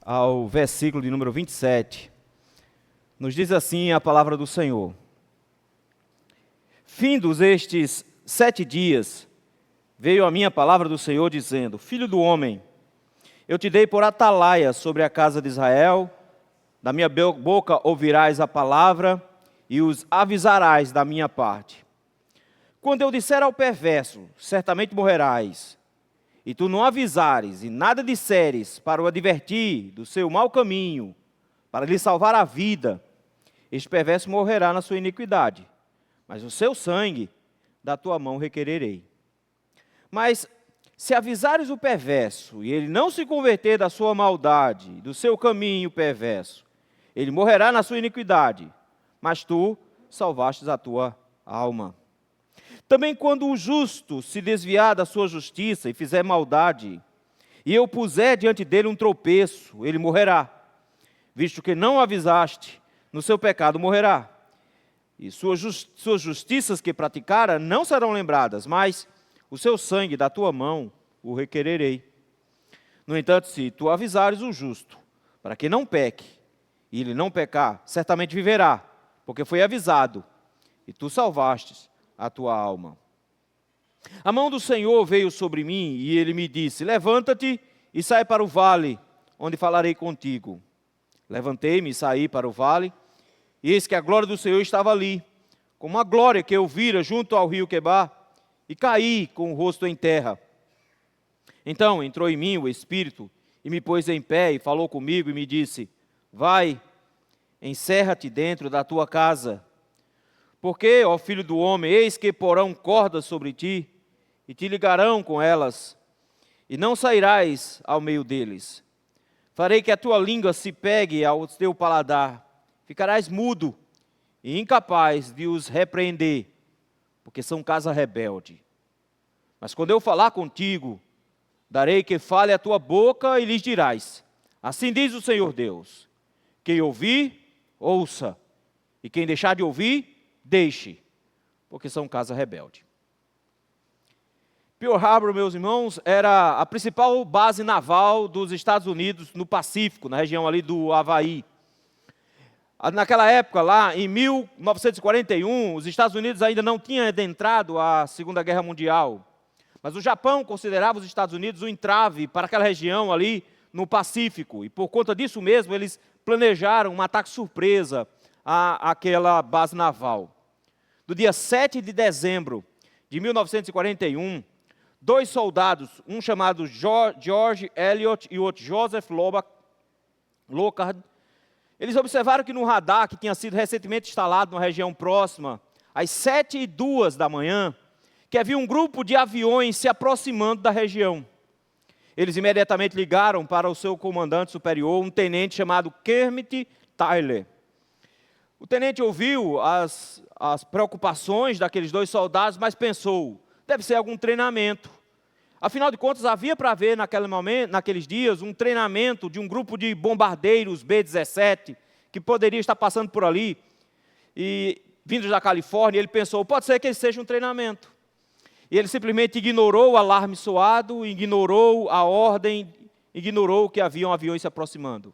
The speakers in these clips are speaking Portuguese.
ao versículo de número 27, nos diz assim a palavra do Senhor: Findos estes 7 dias, veio a minha palavra do Senhor dizendo: Filho do homem, eu te dei por atalaia sobre a casa de Israel, da minha boca ouvirás a palavra e os avisarás da minha parte. Quando eu disser ao perverso, certamente morrerás, e tu não avisares e nada disseres para o advertir do seu mau caminho, para lhe salvar a vida, este perverso morrerá na sua iniquidade, mas o seu sangue da tua mão requererei. Mas se avisares o perverso e ele não se converter da sua maldade, do seu caminho perverso, ele morrerá na sua iniquidade, mas tu salvastes a tua alma. Também quando o justo se desviar da sua justiça e fizer maldade, e eu puser diante dele um tropeço, ele morrerá. Visto que não avisaste, no seu pecado morrerá. E suas justiças que praticara não serão lembradas, mas o seu sangue da tua mão o requererei. No entanto, se tu avisares o justo, para que não peque, e ele não pecar, certamente viverá, porque foi avisado, e tu salvastes a tua alma. A mão do Senhor veio sobre mim, e ele me disse: levanta-te e sai para o vale, onde falarei contigo. Levantei-me e saí para o vale, e eis que a glória do Senhor estava ali, como a glória que eu vira junto ao rio Quebar, e caí com o rosto em terra. Então entrou em mim o Espírito, e me pôs em pé, e falou comigo, e me disse: vai, encerra-te dentro da tua casa, porque, ó filho do homem, eis que porão cordas sobre ti, e te ligarão com elas, e não sairás ao meio deles. Farei que a tua língua se pegue ao teu paladar, ficarás mudo e incapaz de os repreender, porque são casa rebelde. Mas quando eu falar contigo, darei que fale a tua boca e lhes dirás: assim diz o Senhor Deus, quem ouvir, ouça, e quem deixar de ouvir, deixe, porque são casa rebelde. Pearl Harbor, meus irmãos, era a principal base naval dos Estados Unidos no Pacífico, na região ali do Havaí. Naquela época, lá em 1941, os Estados Unidos ainda não tinham adentrado a Segunda Guerra Mundial. Mas o Japão considerava os Estados Unidos um entrave para aquela região ali no Pacífico. E por conta disso mesmo, eles planejaram um ataque surpresa àquela base naval. No dia 7 de dezembro de 1941, 2 soldados, um chamado George Elliott e o outro Joseph Lockhart, eles observaram que no radar, que tinha sido recentemente instalado na região próxima, às 7h02 da manhã, que havia um grupo de aviões se aproximando da região. Eles imediatamente ligaram para o seu comandante superior, um tenente chamado Kermit Tyler. O tenente ouviu as preocupações daqueles 2 soldados, mas pensou: deve ser algum treinamento. Afinal de contas, havia para ver naqueles dias um treinamento de um grupo de bombardeiros B-17, que poderia estar passando por ali, e vindos da Califórnia. Ele pensou: pode ser que esse seja um treinamento. E ele simplesmente ignorou o alarme soado, ignorou a ordem, ignorou que haviam aviões se aproximando.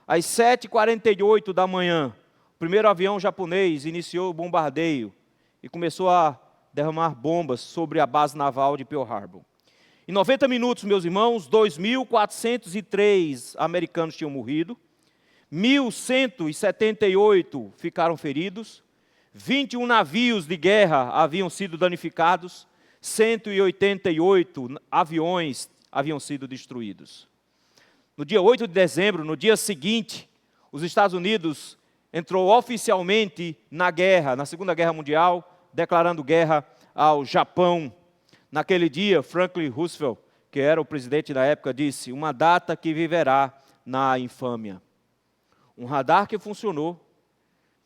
Às 7h48 da manhã, o primeiro avião japonês iniciou o bombardeio e começou a derramar bombas sobre a base naval de Pearl Harbor. Em 90 minutos, meus irmãos, 2.403 americanos tinham morrido, 1.178 ficaram feridos, 21 navios de guerra haviam sido danificados, 188 aviões haviam sido destruídos. No dia 8 de dezembro, no dia seguinte, os Estados Unidos entrou oficialmente na guerra, na Segunda Guerra Mundial, declarando guerra ao Japão. Naquele dia, Franklin Roosevelt, que era o presidente da época, disse: uma data que viverá na infâmia. Um radar que funcionou,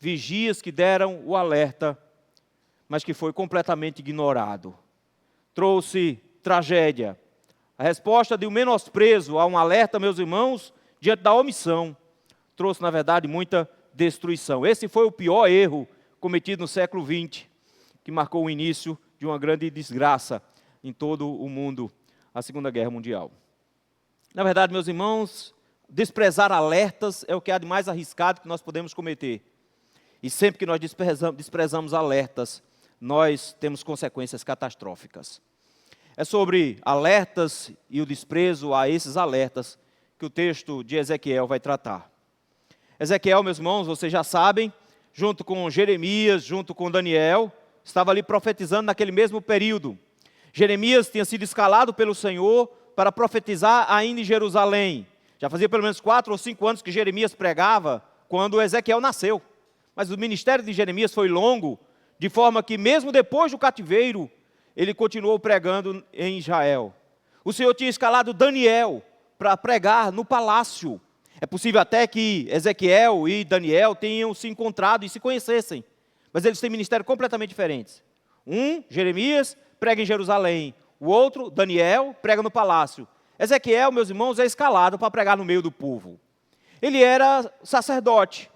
vigias que deram o alerta, mas que foi completamente ignorado. Trouxe tragédia. A resposta de um menosprezo a um alerta, meus irmãos, diante da omissão, trouxe, na verdade, muita destruição. Esse foi o pior erro cometido no século XX, que marcou o início de uma grande desgraça em todo o mundo, a Segunda Guerra Mundial. Na verdade, meus irmãos, desprezar alertas é o que há de mais arriscado que nós podemos cometer. E sempre que nós desprezamos alertas, nós temos consequências catastróficas. É sobre alertas e o desprezo a esses alertas que o texto de Ezequiel vai tratar. Ezequiel, meus irmãos, vocês já sabem, junto com Jeremias, junto com Daniel, estava ali profetizando naquele mesmo período. Jeremias tinha sido escalado pelo Senhor para profetizar ainda em Jerusalém. Já fazia pelo menos 4 ou 5 anos que Jeremias pregava quando Ezequiel nasceu. Mas o ministério de Jeremias foi longo, de forma que mesmo depois do cativeiro, ele continuou pregando em Israel. O Senhor tinha escalado Daniel para pregar no palácio. É possível até que Ezequiel e Daniel tenham se encontrado e se conhecessem. Mas eles têm ministérios completamente diferentes. Um, Jeremias, prega em Jerusalém. O outro, Daniel, prega no palácio. Ezequiel, meus irmãos, é escalado para pregar no meio do povo. Ele era sacerdote.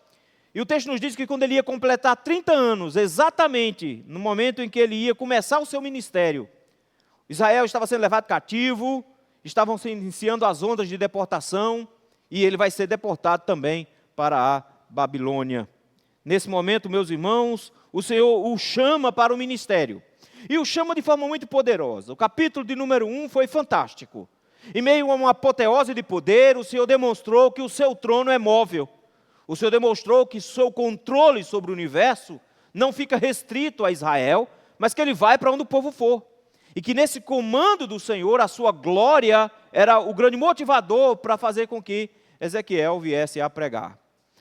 E o texto nos diz que quando ele ia completar 30 anos, exatamente no momento em que ele ia começar o seu ministério, Israel estava sendo levado cativo, estavam se iniciando as ondas de deportação, e ele vai ser deportado também para a Babilônia. Nesse momento, meus irmãos, o Senhor o chama para o ministério. E o chama de forma muito poderosa. O capítulo de número 1 foi fantástico. Em meio a uma apoteose de poder, o Senhor demonstrou que o seu trono é móvel. O Senhor demonstrou que o seu controle sobre o universo não fica restrito a Israel, mas que ele vai para onde o povo for. E que nesse comando do Senhor, a sua glória era o grande motivador para fazer com que Ezequiel viesse a pregar.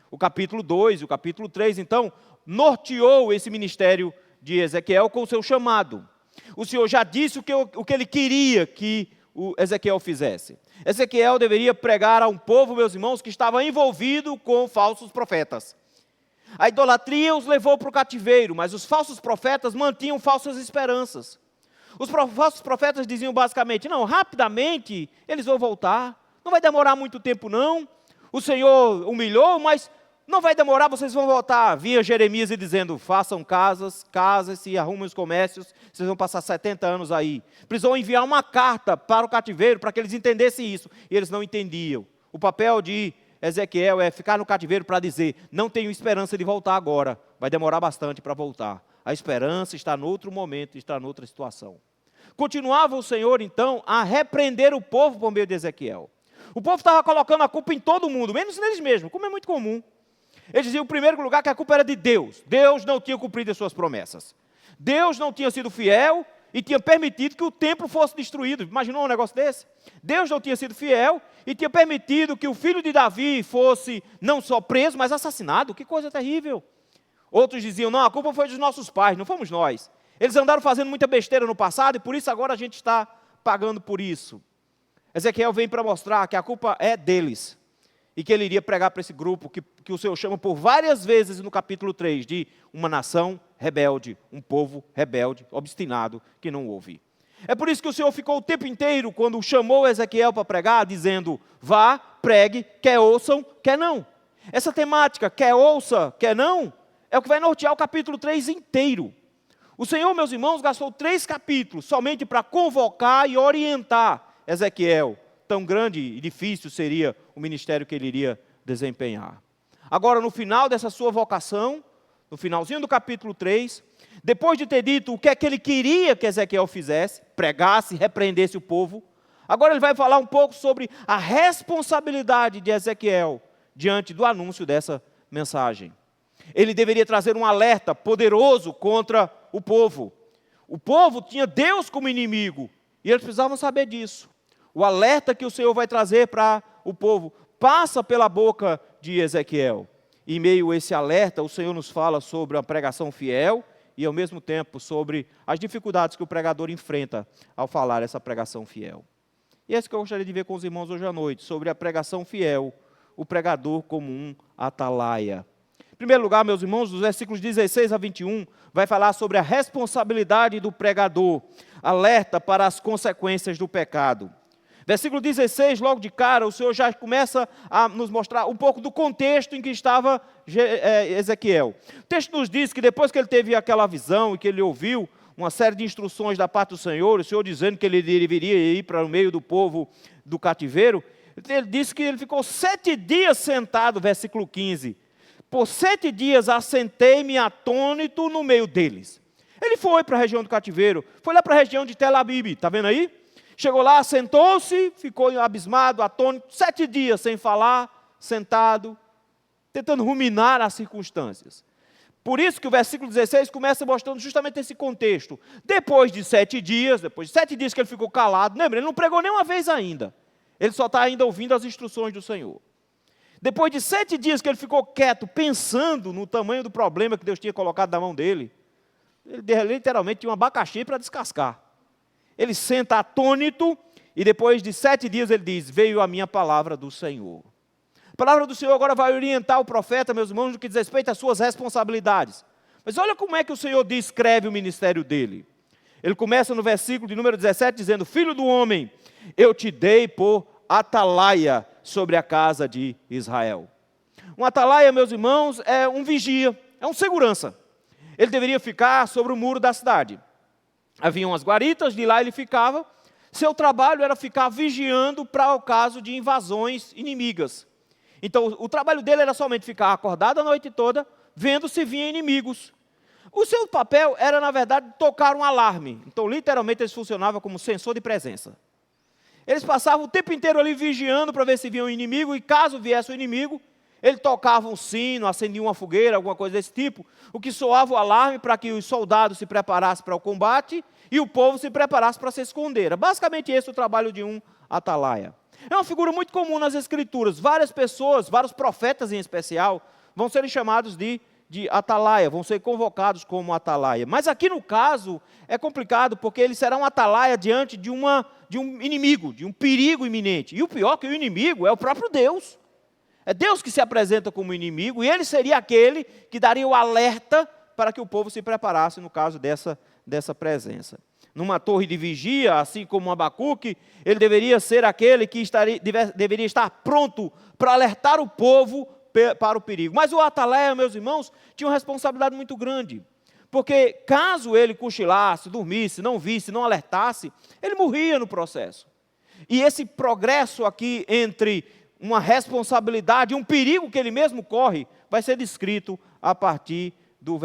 O capítulo 2 e o capítulo 3, então, norteou esse ministério de Ezequiel com o seu chamado. O Senhor já disse o que ele queria que o Ezequiel fizesse. Ezequiel deveria pregar a um povo, meus irmãos, que estava envolvido com falsos profetas. A idolatria os levou para o cativeiro, mas os falsos profetas mantinham falsas esperanças. Os falsos profetas diziam basicamente, não, rapidamente eles vão voltar, não vai demorar muito tempo não, o Senhor humilhou, mas não vai demorar, vocês vão voltar. Vinha Jeremias e dizendo, façam casem-se, arrumem os comércios, vocês vão passar 70 anos aí. Precisou enviar uma carta para o cativeiro, para que eles entendessem isso, e eles não entendiam. O papel de Ezequiel é ficar no cativeiro para dizer, não tenho esperança de voltar agora, vai demorar bastante para voltar. A esperança está em outro momento, está em outra situação. Continuava o Senhor, então, a repreender o povo por meio de Ezequiel. O povo estava colocando a culpa em todo mundo, menos neles mesmos, como é muito comum. Eles diziam, em primeiro lugar, que a culpa era de Deus. Deus não tinha cumprido as suas promessas. Deus não tinha sido fiel e tinha permitido que o templo fosse destruído. Imaginou um negócio desse? Deus não tinha sido fiel e tinha permitido que o filho de Davi fosse não só preso, mas assassinado. Que coisa terrível. Outros diziam, não, a culpa foi dos nossos pais, não fomos nós. Eles andaram fazendo muita besteira no passado e por isso agora a gente está pagando por isso. Ezequiel vem para mostrar que a culpa é deles. E que ele iria pregar para esse grupo que o Senhor chama por várias vezes no capítulo 3, de uma nação rebelde, um povo rebelde, obstinado, que não ouve. É por isso que o Senhor ficou o tempo inteiro, quando chamou Ezequiel para pregar, dizendo, vá, pregue, quer ouçam, quer não. Essa temática, quer ouça, quer não, é o que vai nortear o capítulo 3 inteiro. O Senhor, meus irmãos, gastou 3 capítulos somente para convocar e orientar Ezequiel. Tão grande e difícil seria o ministério que ele iria desempenhar. Agora, no final dessa sua vocação, no finalzinho do capítulo 3, depois de ter dito o que é que ele queria que Ezequiel fizesse, pregasse, repreendesse o povo, agora ele vai falar um pouco sobre a responsabilidade de Ezequiel diante do anúncio dessa mensagem. Ele deveria trazer um alerta poderoso contra o povo. O povo tinha Deus como inimigo, e eles precisavam saber disso. O alerta que o Senhor vai trazer para o povo passa pela boca de Ezequiel. E em meio a esse alerta, o Senhor nos fala sobre a pregação fiel e, ao mesmo tempo, sobre as dificuldades que o pregador enfrenta ao falar essa pregação fiel. E é isso que eu gostaria de ver com os irmãos hoje à noite, sobre a pregação fiel, o pregador como um atalaia. Em primeiro lugar, meus irmãos, dos versículos 16 a 21, vai falar sobre a responsabilidade do pregador, alerta para as consequências do pecado. Versículo 16, logo de cara, o Senhor já começa a nos mostrar um pouco do contexto em que estava Ezequiel. O texto nos diz que depois que ele teve aquela visão e que ele ouviu uma série de instruções da parte do Senhor, o Senhor dizendo que ele deveria ir para o meio do povo do cativeiro, Ele disse que ele ficou 7 dias sentado, versículo 15. Por 7 dias assentei-me atônito no meio deles. Ele foi para a região do cativeiro, foi lá para a região de Tel Abib, está vendo aí? Chegou lá, sentou-se, ficou abismado, atônito, 7 dias sem falar, sentado, tentando ruminar as circunstâncias. Por isso que o versículo 16 começa mostrando justamente esse contexto. Depois de 7 dias que ele ficou calado, lembra, ele não pregou nem uma vez ainda. Ele só está ainda ouvindo as instruções do Senhor. Depois de 7 dias que ele ficou quieto, pensando no tamanho do problema que Deus tinha colocado na mão dele, ele literalmente tinha um abacaxi para descascar. Ele senta atônito e depois de 7 dias ele diz, veio a minha palavra do Senhor. A palavra do Senhor agora vai orientar o profeta, meus irmãos, no que diz respeito às suas responsabilidades. Mas olha como é que o Senhor descreve o ministério dele. Ele começa no versículo de número 17 dizendo, filho do homem, eu te dei por atalaia sobre a casa de Israel. Um atalaia, meus irmãos, é um vigia, é um segurança. Ele deveria ficar sobre o muro da cidade. Havia umas guaritas, de lá ele ficava. Seu trabalho era ficar vigiando para o caso de invasões inimigas. Então, o trabalho dele era somente ficar acordado a noite toda, vendo se vinham inimigos. O seu papel era, na verdade, tocar um alarme. Então, literalmente, eles funcionavam como sensor de presença. Eles passavam o tempo inteiro ali vigiando para ver se vinha um inimigo, e caso viesse o inimigo, ele tocava um sino, acendia uma fogueira, alguma coisa desse tipo, o que soava o alarme para que os soldados se preparassem para o combate e o povo se preparasse para se esconder. Era basicamente esse o trabalho de um atalaia. É uma figura muito comum nas Escrituras. Várias pessoas, vários profetas em especial, vão serem chamados de atalaia, vão ser convocados como atalaia. Mas aqui no caso é complicado, porque ele será um atalaia diante de um inimigo, de um perigo iminente. E o pior é que o inimigo é o próprio Deus. É Deus que se apresenta como inimigo, e ele seria aquele que daria o alerta para que o povo se preparasse no caso dessa presença. Numa torre de vigia, assim como Abacuque, ele deveria ser aquele que deveria estar pronto para alertar o povo para o perigo. Mas o atalaia, meus irmãos, tinha uma responsabilidade muito grande. Porque caso ele cochilasse, dormisse, não visse, não alertasse, ele morria no processo. E esse progresso aqui entre uma responsabilidade, um perigo que ele mesmo corre, vai ser descrito a partir do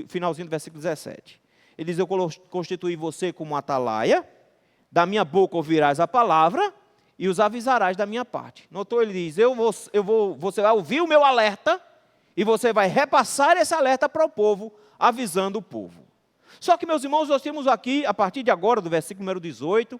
finalzinho do versículo 17. Ele diz, eu constituí você como atalaia, da minha boca ouvirás a palavra e os avisarás da minha parte. Notou? Ele diz, você vai ouvir o meu alerta e você vai repassar esse alerta para o povo, avisando o povo. Só que, meus irmãos, nós temos aqui, a partir de agora, do versículo número 18,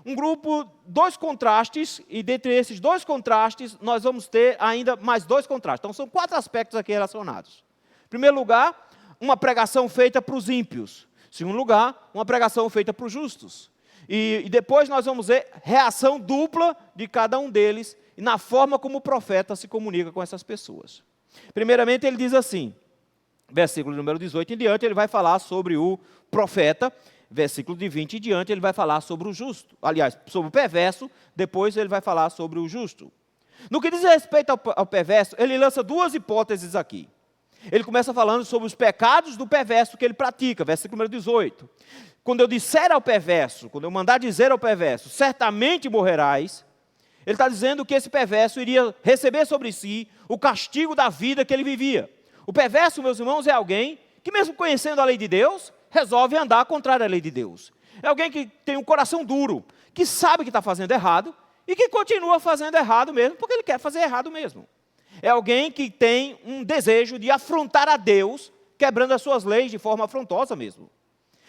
um grupo, 2 contrastes, e dentre esses 2 contrastes, nós vamos ter ainda mais 2 contrastes. Então, são 4 aspectos aqui relacionados. Em primeiro lugar, uma pregação feita para os ímpios. Em segundo lugar, uma pregação feita para os justos. E depois nós vamos ver reação dupla de cada um deles, e na forma como o profeta se comunica com essas pessoas. Primeiramente, ele diz assim, versículo número 18 em diante, ele vai falar sobre o profeta. Versículo de 20 em diante, ele vai falar sobre o justo. Aliás, sobre o perverso, depois ele vai falar sobre o justo. No que diz respeito ao perverso, ele lança 2 hipóteses aqui. Ele começa falando sobre os pecados do perverso que ele pratica, versículo número 18. Quando eu disser ao perverso, quando eu mandar dizer ao perverso, certamente morrerás, ele está dizendo que esse perverso iria receber sobre si o castigo da vida que ele vivia. O perverso, meus irmãos, é alguém que mesmo conhecendo a lei de Deus, resolve andar contrário à lei de Deus. É alguém que tem um coração duro, que sabe que está fazendo errado e que continua fazendo errado mesmo, porque ele quer fazer errado mesmo. É alguém que tem um desejo de afrontar a Deus, quebrando as suas leis de forma afrontosa mesmo.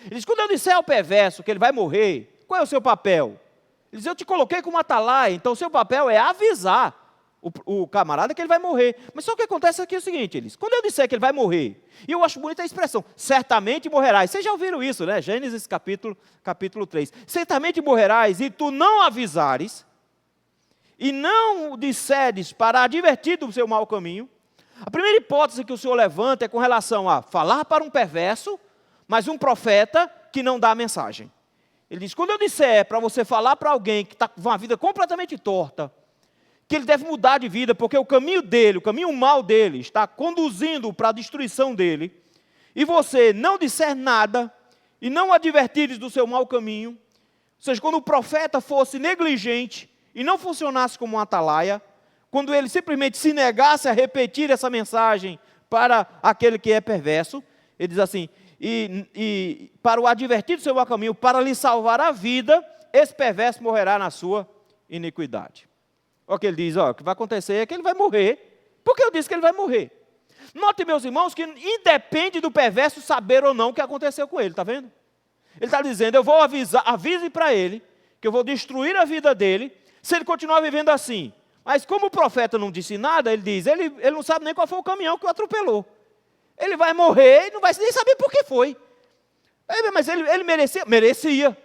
Ele diz, quando eu disser ao perverso que ele vai morrer, qual é o seu papel? Ele diz, eu te coloquei como atalaia, então o seu papel é avisar o camarada que ele vai morrer. Mas só o que acontece aqui é o seguinte, eles, quando eu disser que ele vai morrer, e eu acho bonita a expressão, certamente morrerás. Vocês já ouviram isso, né? Gênesis capítulo 3. Certamente morrerás e tu não avisares, e não disseres para advertir do seu mau caminho. A primeira hipótese que o Senhor levanta é com relação a falar para um perverso, mas um profeta que não dá a mensagem. Ele diz, quando eu disser para você falar para alguém que está com uma vida completamente torta, que ele deve mudar de vida, porque o caminho dele, o caminho mal dele, está conduzindo para a destruição dele, e você não disser nada, e não advertires do seu mau caminho, ou seja, quando o profeta fosse negligente, e não funcionasse como um atalaia, quando ele simplesmente se negasse a repetir essa mensagem para aquele que é perverso, ele diz assim, e para o advertir do seu mau caminho, para lhe salvar a vida, esse perverso morrerá na sua iniquidade. Olha o que ele diz, o que vai acontecer é que ele vai morrer, porque eu disse que ele vai morrer. Note, meus irmãos, que independe do perverso saber ou não o que aconteceu com ele, está vendo? Ele está dizendo, eu vou avise para ele, que eu vou destruir a vida dele, se ele continuar vivendo assim. Mas como o profeta não disse nada, ele diz, ele não sabe nem qual foi o caminhão que o atropelou. Ele vai morrer e não vai nem saber por que foi. Mas ele merecia.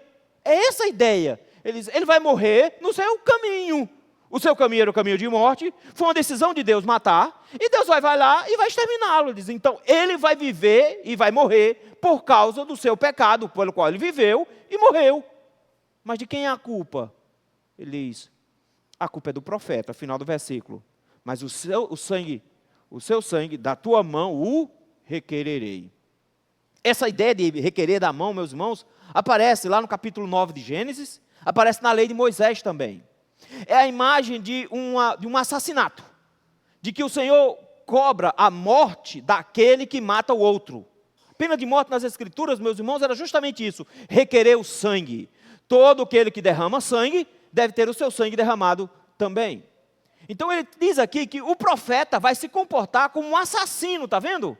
É essa a ideia. Ele vai morrer no seu caminho. O seu caminho era o caminho de morte, foi uma decisão de Deus matar, e Deus vai lá e vai exterminá-lo. Ele diz, então, ele vai viver e vai morrer por causa do seu pecado, pelo qual ele viveu e morreu. Mas de quem é a culpa? Ele diz, a culpa é do profeta, final do versículo. Mas o seu sangue, da tua mão o requererei. Essa ideia de requerer da mão, meus irmãos, aparece lá no capítulo 9 de Gênesis, aparece na lei de Moisés também. É a imagem de um assassinato, de que o Senhor cobra a morte daquele que mata o outro. A pena de morte nas Escrituras, meus irmãos, era justamente isso, requerer o sangue. Todo aquele que derrama sangue, deve ter o seu sangue derramado também. Então ele diz aqui que o profeta vai se comportar como um assassino, está vendo?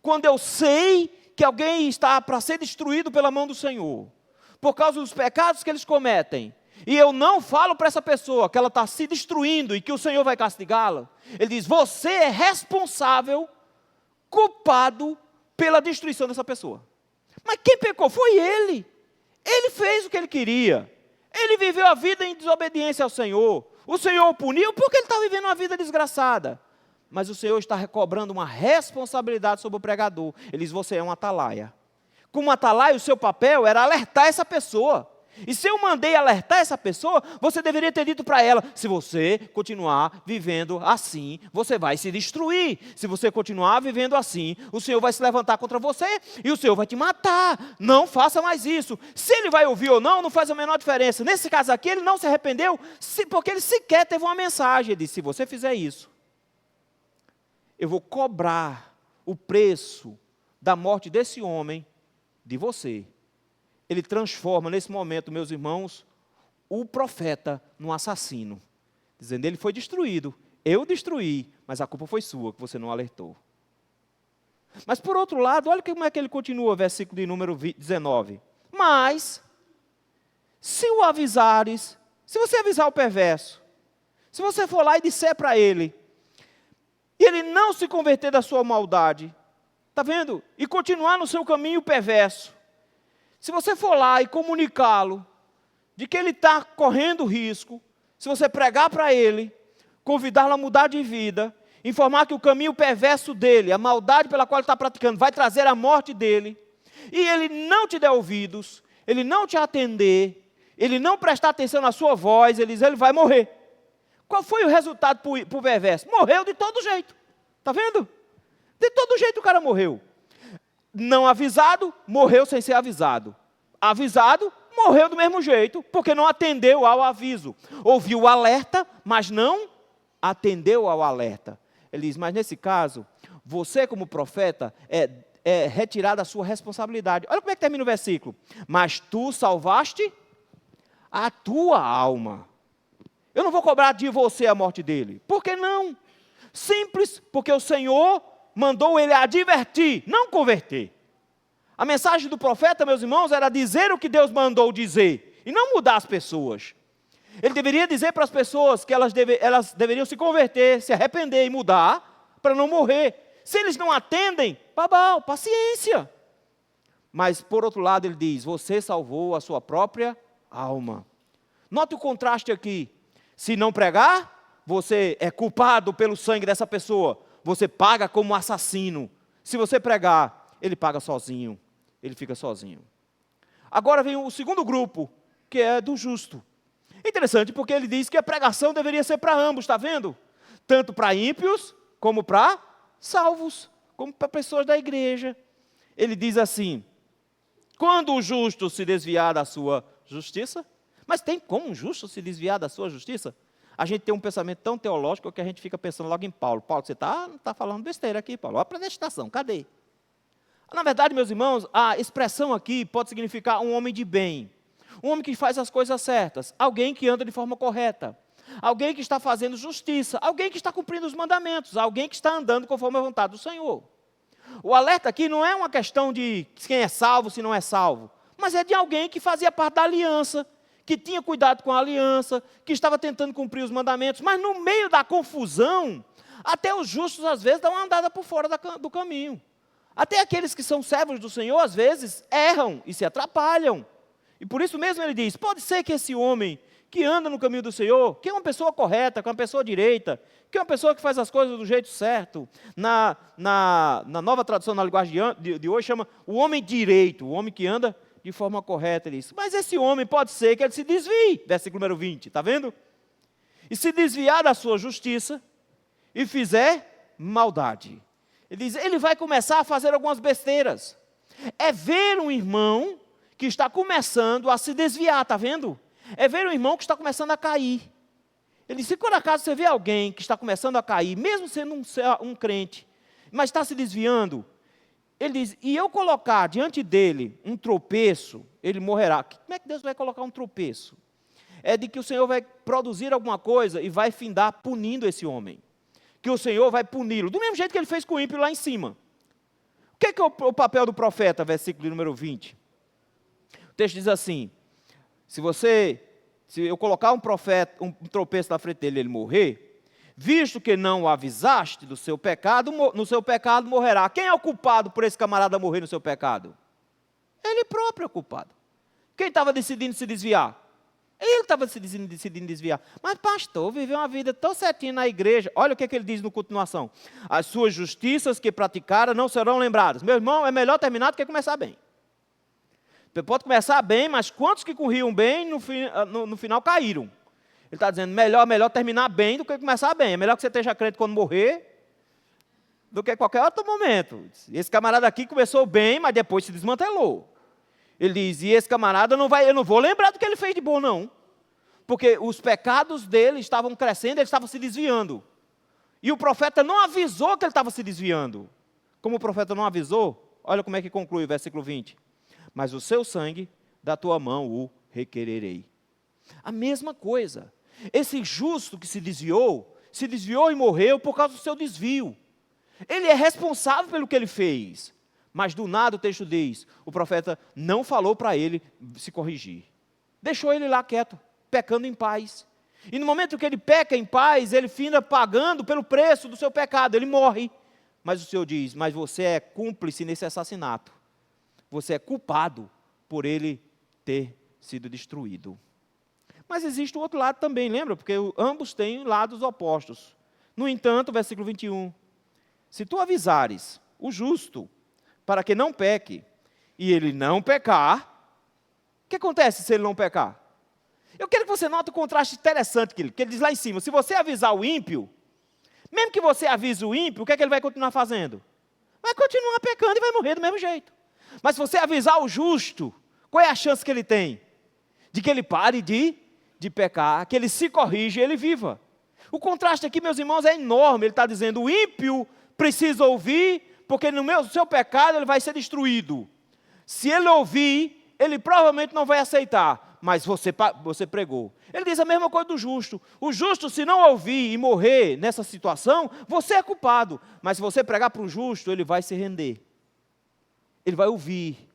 Quando eu sei que alguém está para ser destruído pela mão do Senhor, por causa dos pecados que eles cometem, e eu não falo para essa pessoa que ela está se destruindo e que o Senhor vai castigá-la, ele diz, você é responsável, culpado pela destruição dessa pessoa. Mas quem pecou foi ele. Ele fez o que ele queria. Ele viveu a vida em desobediência ao Senhor. O Senhor o puniu porque ele está vivendo uma vida desgraçada. Mas o Senhor está recobrando uma responsabilidade sobre o pregador. Ele diz, você é um atalaia. Como atalaia, o seu papel era alertar essa pessoa. E se eu mandei alertar essa pessoa, você deveria ter dito para ela, se você continuar vivendo assim, você vai se destruir. Se você continuar vivendo assim, o Senhor vai se levantar contra você e o Senhor vai te matar. Não faça mais isso. Se ele vai ouvir ou não faz a menor diferença. Nesse caso aqui, ele não se arrependeu, porque ele sequer teve uma mensagem. Ele disse, se você fizer isso, eu vou cobrar o preço da morte desse homem de você. Ele transforma nesse momento, meus irmãos, o profeta num assassino. Dizendo, ele foi destruído, eu destruí, mas a culpa foi sua, que você não alertou. Mas por outro lado, olha como é que ele continua, versículo de número 19. Mas, se o avisares, se você avisar o perverso, se você for lá e disser para ele, e ele não se converter da sua maldade, está vendo? E continuar no seu caminho perverso, se você for lá e comunicá-lo de que ele está correndo risco, se você pregar para ele, convidá-lo a mudar de vida, informar que o caminho perverso dele, a maldade pela qual ele está praticando, vai trazer a morte dele, e ele não te der ouvidos, ele não te atender, ele não prestar atenção na sua voz, ele vai morrer. Qual foi o resultado para o perverso? Morreu de todo jeito. Está vendo? De todo jeito o cara morreu. Não avisado, morreu sem ser avisado. Avisado, morreu do mesmo jeito, porque não atendeu ao aviso. Ouviu o alerta, mas não atendeu ao alerta. Ele diz, mas nesse caso, você como profeta é retirado da sua responsabilidade. Olha como é que termina o versículo. Mas tu salvaste a tua alma. Eu não vou cobrar de você a morte dele. Por que não? Simples, porque o Senhor mandou ele advertir, não converter. A mensagem do profeta, meus irmãos, era dizer o que Deus mandou dizer, e não mudar as pessoas. Ele deveria dizer para as pessoas que elas deveriam se converter, se arrepender e mudar, para não morrer. Se eles não atendem, babau, paciência. Mas, por outro lado, ele diz, você salvou a sua própria alma. Note o contraste aqui. Se não pregar, você é culpado pelo sangue dessa pessoa. Você paga como assassino. Se você pregar, ele paga sozinho. Ele fica sozinho. Agora vem o segundo grupo, que é do justo. Interessante, porque ele diz que a pregação deveria ser para ambos, está vendo? Tanto para ímpios, como para salvos, como para pessoas da igreja. Ele diz assim, quando o justo se desviar da sua justiça, Mas tem como um justo se desviar da sua justiça? A gente tem um pensamento tão teológico que a gente fica pensando logo em Paulo. Paulo, você não está falando besteira aqui, Paulo. Olha a predestinação, cadê? Na verdade, meus irmãos, a expressão aqui pode significar um homem de bem. Um homem que faz as coisas certas. Alguém que anda de forma correta. Alguém que está fazendo justiça. Alguém que está cumprindo os mandamentos. Alguém que está andando conforme a vontade do Senhor. O alerta aqui não é uma questão de quem é salvo, se não é salvo. Mas é de alguém que fazia parte da aliança, que tinha cuidado com a aliança, que estava tentando cumprir os mandamentos, mas no meio da confusão, até os justos às vezes dão uma andada por fora do caminho. Até aqueles que são servos do Senhor, às vezes, erram e se atrapalham. E por isso mesmo ele diz, pode ser que esse homem que anda no caminho do Senhor, que é uma pessoa correta, que é uma pessoa direita, que é uma pessoa que faz as coisas do jeito certo, na nova tradução, na linguagem de hoje, chama o homem direito, o homem que anda de forma correta, ele diz. Mas esse homem pode ser que ele se desvie, versículo número 20, está vendo? E se desviar da sua justiça e fizer maldade. Ele diz, ele vai começar a fazer algumas besteiras. É ver um irmão que está começando a se desviar, está vendo? É ver um irmão que está começando a cair. Ele diz, se por acaso você vê alguém que está começando a cair, mesmo sendo um crente, mas está se desviando, ele diz, e eu colocar diante dele um tropeço, ele morrerá. Como é que Deus vai colocar um tropeço? É de que o Senhor vai produzir alguma coisa e vai findar punindo esse homem. Que o Senhor vai puni-lo, do mesmo jeito que ele fez com o ímpio lá em cima. O que é o papel do profeta, versículo número 20? O texto diz assim, se eu colocar um tropeço na frente dele e ele morrer, visto que não o avisaste do seu pecado, no seu pecado morrerá. Quem é o culpado por esse camarada morrer no seu pecado? Ele próprio é o culpado. Quem estava decidindo se desviar? Ele estava decidindo desviar. Mas pastor, viveu uma vida tão certinha na igreja. Olha o que ele diz na continuação. As suas justiças que praticaram não serão lembradas. Meu irmão, é melhor terminar do que começar bem. Você pode começar bem, mas quantos que corriam bem, no final caíram? Ele está dizendo, melhor terminar bem do que começar bem. É melhor que você esteja crente quando morrer, do que qualquer outro momento. Esse camarada aqui começou bem, mas depois se desmantelou. Ele diz, e esse camarada eu não vou lembrar do que ele fez de bom, não. Porque os pecados dele estavam crescendo, ele estava se desviando. E o profeta não avisou que ele estava se desviando. Como o profeta não avisou, olha como é que conclui o versículo 20. Mas o seu sangue, da tua mão o requererei. A mesma coisa. Esse justo que se desviou e morreu por causa do seu desvio. Ele é responsável pelo que ele fez. Mas do nada o texto diz, o profeta não falou para ele se corrigir. Deixou ele lá quieto, pecando em paz. E no momento que ele peca em paz, ele finda pagando pelo preço do seu pecado, ele morre. Mas o Senhor diz, mas você é cúmplice nesse assassinato. Você é culpado por ele ter sido destruído. Mas existe o outro lado também, lembra? Porque ambos têm lados opostos. No entanto, versículo 21. Se tu avisares o justo, para que não peque, e ele não pecar, o que acontece se ele não pecar? Eu quero que você note o contraste interessante que ele diz lá em cima. Se você avisar o ímpio, mesmo que você avise o ímpio, o que é que ele vai continuar fazendo? Vai continuar pecando e vai morrer do mesmo jeito. Mas se você avisar o justo, qual é a chance que ele tem? De que ele pare de pecar, que ele se corrija e ele viva. O contraste aqui, meus irmãos, é enorme. Ele está dizendo, o ímpio precisa ouvir, porque no seu pecado ele vai ser destruído. Se ele ouvir, ele provavelmente não vai aceitar, mas você pregou. Ele diz a mesma coisa do justo. O justo, se não ouvir e morrer nessa situação, você é culpado. Mas se você pregar para o justo, ele vai se render. Ele vai ouvir.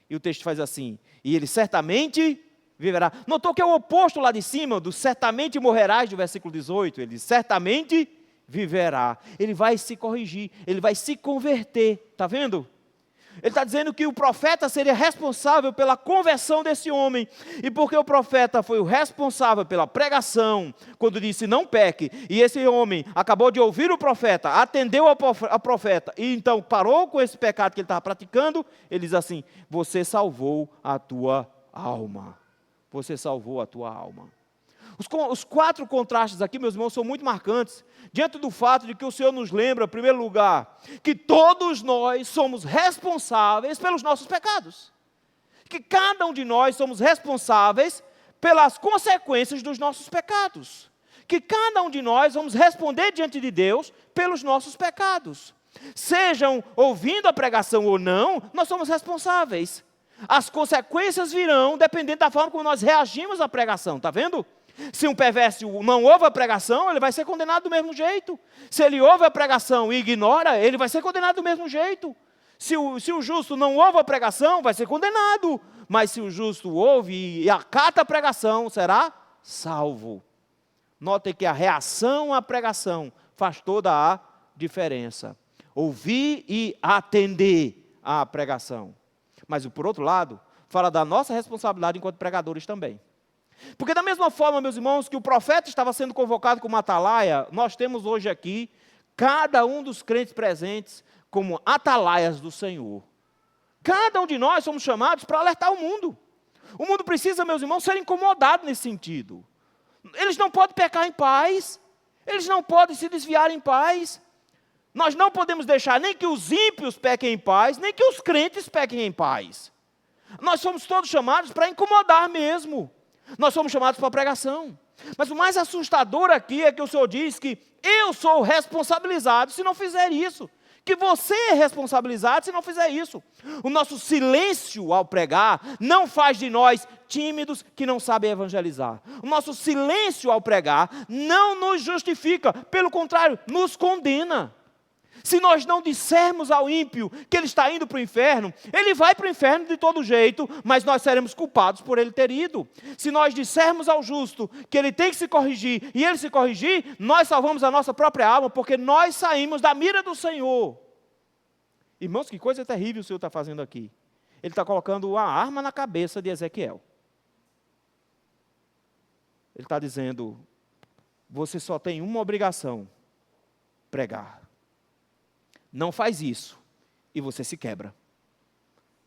E o texto faz assim, e ele certamente viverá. Notou que é o oposto lá de cima, do certamente morrerás, do versículo 18. Ele diz, certamente viverá. Ele vai se corrigir, ele vai se converter. Está vendo? Ele está dizendo que o profeta seria responsável pela conversão desse homem. E porque o profeta foi o responsável pela pregação, quando disse não peque, e esse homem acabou de ouvir o profeta, atendeu ao profeta, e então parou com esse pecado que ele estava praticando, ele diz assim, você salvou a tua alma. Você salvou a tua alma. Os 4 contrastes aqui, meus irmãos, são muito marcantes, diante do fato de que o Senhor nos lembra, em primeiro lugar, que todos nós somos responsáveis pelos nossos pecados. Que cada um de nós somos responsáveis pelas consequências dos nossos pecados. Que cada um de nós vamos responder diante de Deus pelos nossos pecados. Sejam ouvindo a pregação ou não, nós somos responsáveis. As consequências virão dependendo da forma como nós reagimos à pregação, está vendo? Se um perverso não ouve a pregação, ele vai ser condenado do mesmo jeito. Se ele ouve a pregação e ignora, ele vai ser condenado do mesmo jeito. Se o justo não ouve a pregação, vai ser condenado. Mas se o justo ouve e acata a pregação, será salvo. Notem que a reação à pregação faz toda a diferença. Ouvir e atender à pregação. Mas, por outro lado, fala da nossa responsabilidade enquanto pregadores também. Porque da mesma forma, meus irmãos, que o profeta estava sendo convocado como atalaia, nós temos hoje aqui, cada um dos crentes presentes, como atalaias do Senhor. Cada um de nós somos chamados para alertar o mundo. O mundo precisa, meus irmãos, ser incomodado nesse sentido. Eles não podem pecar em paz, eles não podem se desviar em paz. Nós não podemos deixar nem que os ímpios pequem em paz, nem que os crentes pequem em paz. Nós somos todos chamados para incomodar mesmo. Nós somos chamados para a pregação. Mas o mais assustador aqui é que o Senhor diz que eu sou responsabilizado se não fizer isso. Que você é responsabilizado se não fizer isso. O nosso silêncio ao pregar não faz de nós tímidos que não sabem evangelizar. O nosso silêncio ao pregar não nos justifica, pelo contrário, nos condena. Se nós não dissermos ao ímpio que ele está indo para o inferno, ele vai para o inferno de todo jeito, mas nós seremos culpados por ele ter ido. Se nós dissermos ao justo que ele tem que se corrigir, e ele se corrigir, nós salvamos a nossa própria alma, porque nós saímos da mira do Senhor. Irmãos, que coisa terrível o Senhor está fazendo aqui. Ele está colocando uma arma na cabeça de Ezequiel. Ele está dizendo, você só tem uma obrigação, pregar. Não faz isso e você se quebra.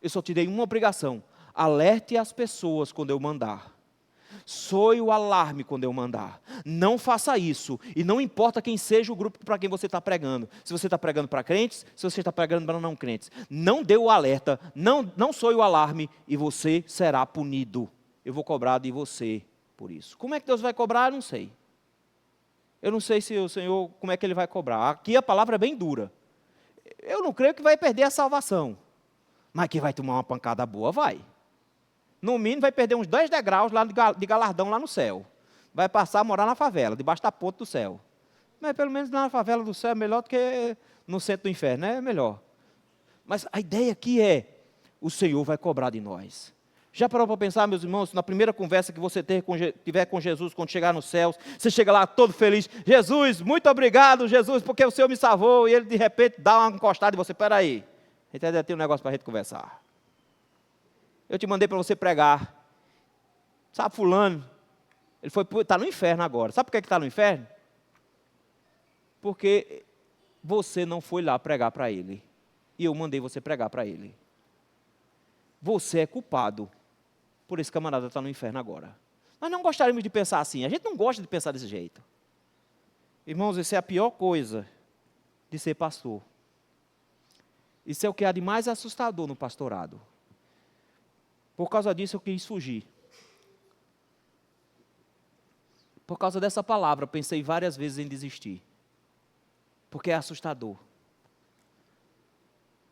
Eu só te dei uma obrigação. Alerte as pessoas quando eu mandar. Soe o alarme quando eu mandar. Não faça isso. E não importa quem seja o grupo para quem você está pregando. Se você está pregando para crentes, se você está pregando para não crentes. Não dê o alerta, não soe o alarme e você será punido. Eu vou cobrar de você por isso. Como é que Deus vai cobrar? Eu não sei. Eu não sei se o Senhor, como é que Ele vai cobrar. Aqui a palavra é bem dura. Eu não creio que vai perder a salvação. Mas que vai tomar uma pancada boa, vai. No mínimo vai perder uns 10 degraus lá de galardão lá no céu. Vai passar a morar na favela, debaixo da ponte do céu. Mas pelo menos na favela do céu é melhor do que no centro do inferno, né? É melhor. Mas a ideia aqui é, o Senhor vai cobrar de nós. Já parou para pensar, meus irmãos, na primeira conversa que você tiver com Jesus, quando chegar nos céus, você chega lá todo feliz, Jesus, muito obrigado, Jesus, porque o Senhor me salvou, e Ele de repente dá uma encostada e você, peraí, a gente ainda tem um negócio para a gente conversar. Eu te mandei para você pregar. Sabe fulano, ele está no inferno agora. Sabe por que está no inferno? Porque você não foi lá pregar para ele, e eu mandei você pregar para ele. Você é culpado por esse camarada estar no inferno agora. Nós não gostaríamos de pensar assim. A gente não gosta de pensar desse jeito. Irmãos, isso é a pior coisa de ser pastor. Isso é o que há de mais assustador no pastorado. Por causa disso eu quis fugir. Por causa dessa palavra, pensei várias vezes em desistir. Porque é assustador.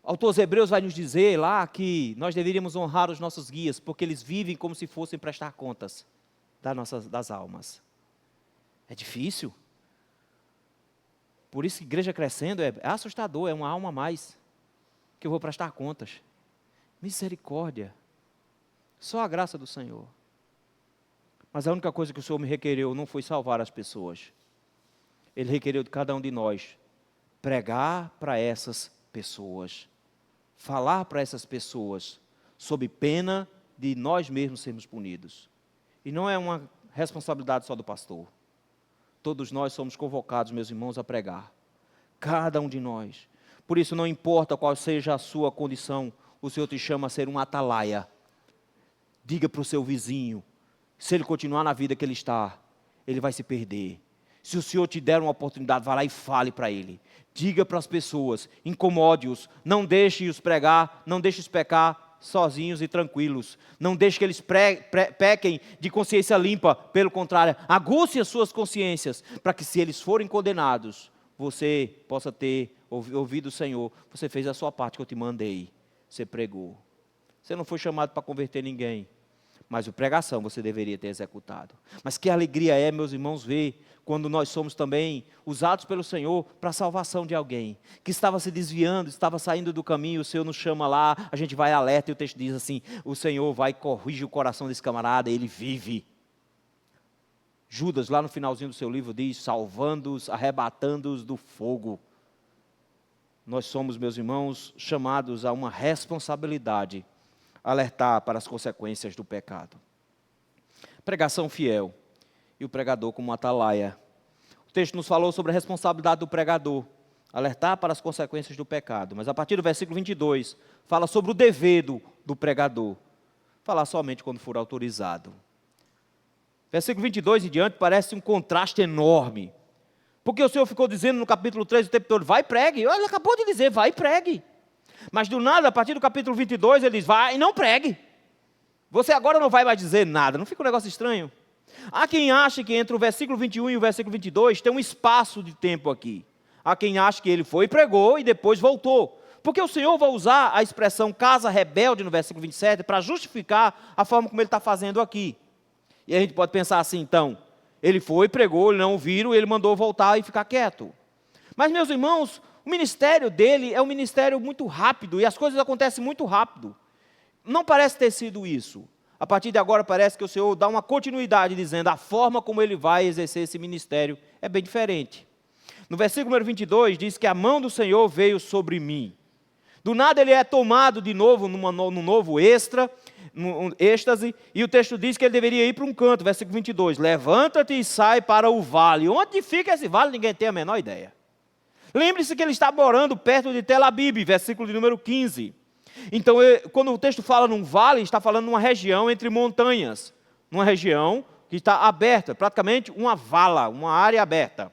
O autor aos Hebreus vai nos dizer lá que nós deveríamos honrar os nossos guias, porque eles vivem como se fossem prestar contas das almas. É difícil. Por isso que igreja crescendo é assustador, é uma alma a mais que eu vou prestar contas. Misericórdia. Só a graça do Senhor. Mas a única coisa que o Senhor me requereu não foi salvar as pessoas. Ele requereu de cada um de nós pregar para essas pessoas. Falar para essas pessoas, sob pena de nós mesmos sermos punidos. E não é uma responsabilidade só do pastor. Todos nós somos convocados, meus irmãos, a pregar. Cada um de nós. Por isso, não importa qual seja a sua condição, o Senhor te chama a ser um atalaia. Diga para o seu vizinho, se ele continuar na vida que ele está, ele vai se perder. Se o Senhor te der uma oportunidade, vá lá e fale para ele. Diga para as pessoas, incomode-os, não deixe-os pregar, não deixe-os pecar sozinhos e tranquilos. Não deixe que eles pequem de consciência limpa. Pelo contrário, aguce as suas consciências, para que se eles forem condenados, você possa ter ouvido o Senhor. Você fez a sua parte que eu te mandei. Você pregou. Você não foi chamado para converter ninguém, mas a pregação você deveria ter executado. Mas que alegria é, meus irmãos, ver quando nós somos também usados pelo Senhor para a salvação de alguém, que estava se desviando, estava saindo do caminho, o Senhor nos chama lá, a gente vai alerta e o texto diz assim, o Senhor vai e corrige o coração desse camarada, ele vive. Judas, lá no finalzinho do seu livro, diz, salvando-os, arrebatando-os do fogo. Nós somos, meus irmãos, chamados a uma responsabilidade, alertar para as consequências do pecado. Pregação fiel e o pregador como atalaia. O texto nos falou sobre a responsabilidade do pregador, alertar para as consequências do pecado. Mas a partir do versículo 22, fala sobre o dever do pregador, falar somente quando for autorizado. Versículo 22 em diante parece um contraste enorme, porque o Senhor ficou dizendo no capítulo 3 o tempo todo, vai e pregue. Ele acabou de dizer, vai e pregue. Mas do nada, a partir do capítulo 22, ele diz, vai e não pregue. Você agora não vai mais dizer nada. Não fica um negócio estranho? Há quem ache que entre o versículo 21 e o versículo 22 tem um espaço de tempo aqui. Há quem ache que ele foi e pregou e depois voltou. Porque o Senhor vai usar a expressão casa rebelde no versículo 27 para justificar a forma como ele está fazendo aqui. E a gente pode pensar assim, então, ele foi, pregou, ele não ouviram, ele mandou voltar e ficar quieto. Mas, meus irmãos, o ministério dele é um ministério muito rápido e as coisas acontecem muito rápido. Não parece ter sido isso. A partir de agora parece que o Senhor dá uma continuidade dizendo a forma como ele vai exercer esse ministério é bem diferente. No versículo número 22 diz que a mão do Senhor veio sobre mim. Do nada ele é tomado de novo num novo êxtase, e o texto diz que ele deveria ir para um canto, versículo 22, levanta-te e sai para o vale. Onde fica esse vale? Ninguém tem a menor ideia. Lembre-se que ele está morando perto de Tel Abib, versículo de número 15. Então, quando o texto fala num vale, está falando numa região entre montanhas, numa região que está aberta, praticamente uma vala, uma área aberta.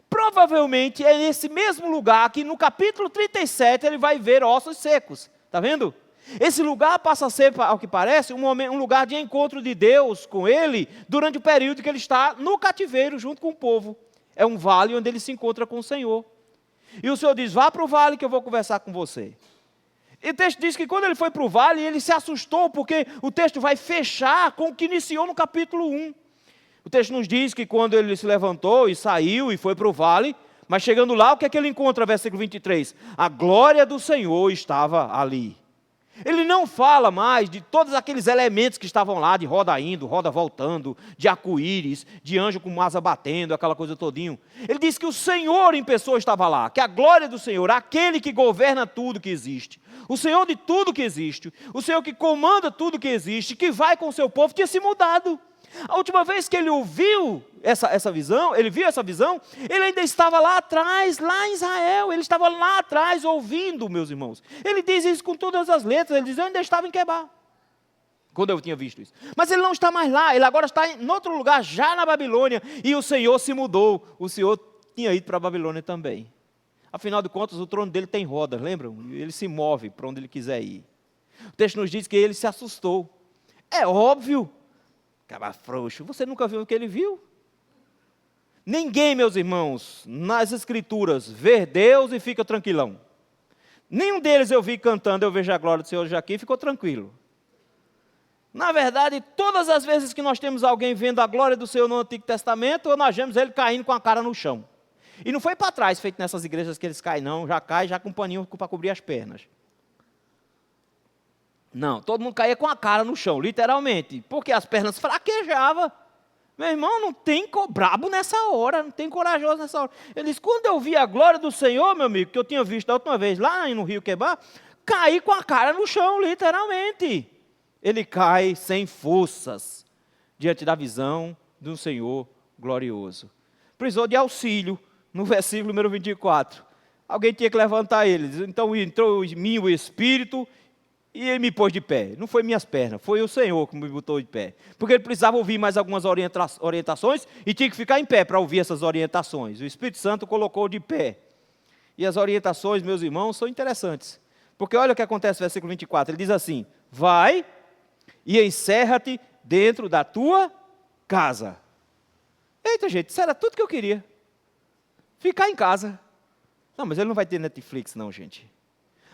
Provavelmente é nesse mesmo lugar que no capítulo 37 ele vai ver ossos secos, está vendo? Esse lugar passa a ser, ao que parece, um lugar de encontro de Deus com ele, durante o período que ele está no cativeiro junto com o povo. É um vale onde ele se encontra com o Senhor. E o Senhor diz, vá para o vale que eu vou conversar com você. E o texto diz que quando ele foi para o vale, ele se assustou, porque o texto vai fechar com o que iniciou no capítulo 1. O texto nos diz que quando ele se levantou e saiu e foi para o vale, mas chegando lá, o que é que ele encontra? Versículo 23. A glória do Senhor estava ali. Ele não fala mais de todos aqueles elementos que estavam lá, de roda indo, roda voltando, de arco-íris, de anjo com asa batendo, aquela coisa todinho. Ele diz que o Senhor em pessoa estava lá, que a glória do Senhor, aquele que governa tudo que existe, o Senhor de tudo que existe, o Senhor que comanda tudo que existe, que vai com o seu povo, tinha se mudado. A última vez que ele ouviu essa visão, ele ainda estava lá atrás, lá em Israel, ele estava lá atrás ouvindo, meus irmãos. Ele diz isso com todas as letras, ele diz, eu ainda estava em Quebá, quando eu tinha visto isso. Mas ele não está mais lá, ele agora está em outro lugar, já na Babilônia, e o Senhor se mudou, o Senhor tinha ido para a Babilônia também. Afinal de contas, o trono dele tem rodas, lembram? Ele se move para onde ele quiser ir. O texto nos diz que ele se assustou. É óbvio. Cara frouxo, você nunca viu o que ele viu? Ninguém, meus irmãos, nas escrituras, vê Deus e fica tranquilão. Nenhum deles eu vi cantando, eu vejo a glória do Senhor já aqui e ficou tranquilo. Na verdade, todas as vezes que nós temos alguém vendo a glória do Senhor no Antigo Testamento, nós vemos ele caindo com a cara no chão. E não foi para trás, feito nessas igrejas que eles caem, não, já cai já com um paninho para cobrir as pernas. Não, todo mundo caía com a cara no chão, literalmente, porque as pernas fraquejavam. Meu irmão, não tem brabo nessa hora, não tem corajoso nessa hora. Ele disse, quando eu vi a glória do Senhor, meu amigo, que eu tinha visto da última vez lá no Rio Quebá, caí com a cara no chão, literalmente. Ele cai sem forças, diante da visão de um Senhor glorioso. Precisou de auxílio, no versículo número 24. Alguém tinha que levantar ele. Então entrou em mim o Espírito, e ele me pôs de pé. Não foi minhas pernas, foi o Senhor que me botou de pé. Porque ele precisava ouvir mais algumas orientações e tinha que ficar em pé para ouvir essas orientações. O Espírito Santo colocou de pé. E as orientações, meus irmãos, são interessantes. Porque olha o que acontece no versículo 24. Ele diz assim, vai e encerra-te dentro da tua casa. Eita, gente, isso era tudo que eu queria. Ficar em casa. Não, mas ele não vai ter Netflix não, gente.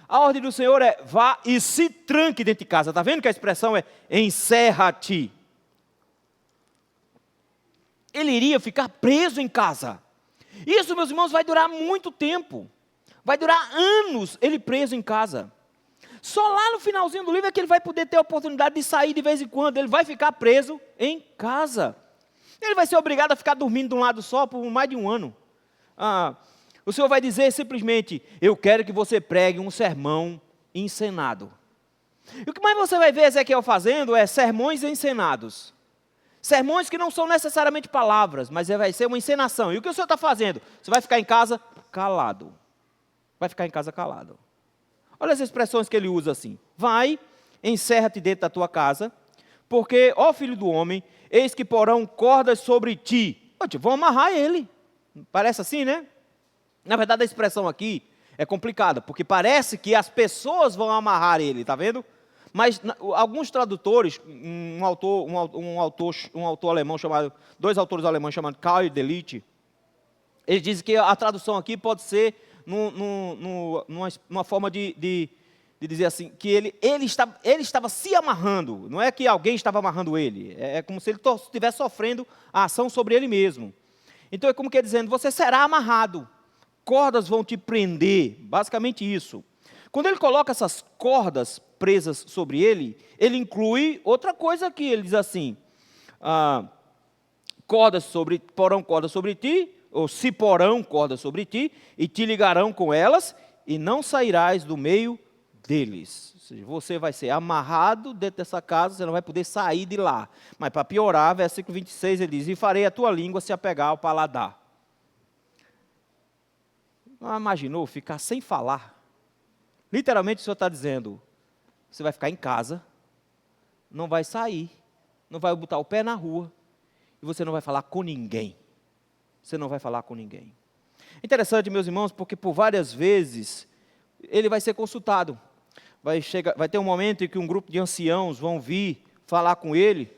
A ordem do Senhor é, vá e se tranque dentro de casa. Está vendo que a expressão é, encerra-te. Ele iria ficar preso em casa. Isso, meus irmãos, vai durar muito tempo. Vai durar anos ele preso em casa. Só lá no finalzinho do livro é que ele vai poder ter a oportunidade de sair de vez em quando. Ele vai ficar preso em casa. Ele vai ser obrigado a ficar dormindo de um lado só por mais de um ano. O Senhor vai dizer simplesmente, eu quero que você pregue um sermão encenado. E o que mais você vai ver Ezequiel fazendo é sermões encenados. Sermões que não são necessariamente palavras, mas vai ser uma encenação. E o que o Senhor está fazendo? Você vai ficar em casa calado. Vai ficar em casa calado. Olha as expressões que ele usa assim. Vai, encerra-te dentro da tua casa, porque, ó filho do homem, eis que porão cordas sobre ti. Vão amarrar ele. Parece assim, né? Na verdade, a expressão aqui é complicada, porque parece que as pessoas vão amarrar ele, está vendo? Mas alguns tradutores, dois autores alemães chamados Karl Delitzsch, eles dizem que a tradução aqui pode ser numa forma de dizer assim, que ele estava se amarrando, não é que alguém estava amarrando ele, é como se ele estivesse sofrendo a ação sobre ele mesmo. Então é como que dizendo, você será amarrado, cordas vão te prender, basicamente isso. Quando ele coloca essas cordas presas sobre ele, ele inclui outra coisa aqui, ele diz assim, porão cordas sobre ti, ou se porão cordas sobre ti, e te ligarão com elas, e não sairás do meio deles. Ou seja, você vai ser amarrado dentro dessa casa, você não vai poder sair de lá. Mas para piorar, versículo 26, ele diz, e farei a tua língua se apegar ao paladar. Não imaginou ficar sem falar? Literalmente o Senhor está dizendo, você vai ficar em casa, não vai sair, não vai botar o pé na rua, e você não vai falar com ninguém. Você não vai falar com ninguém. Interessante, meus irmãos, porque por várias vezes ele vai ser consultado. Vai ter um momento em que um grupo de anciãos vão vir falar com ele,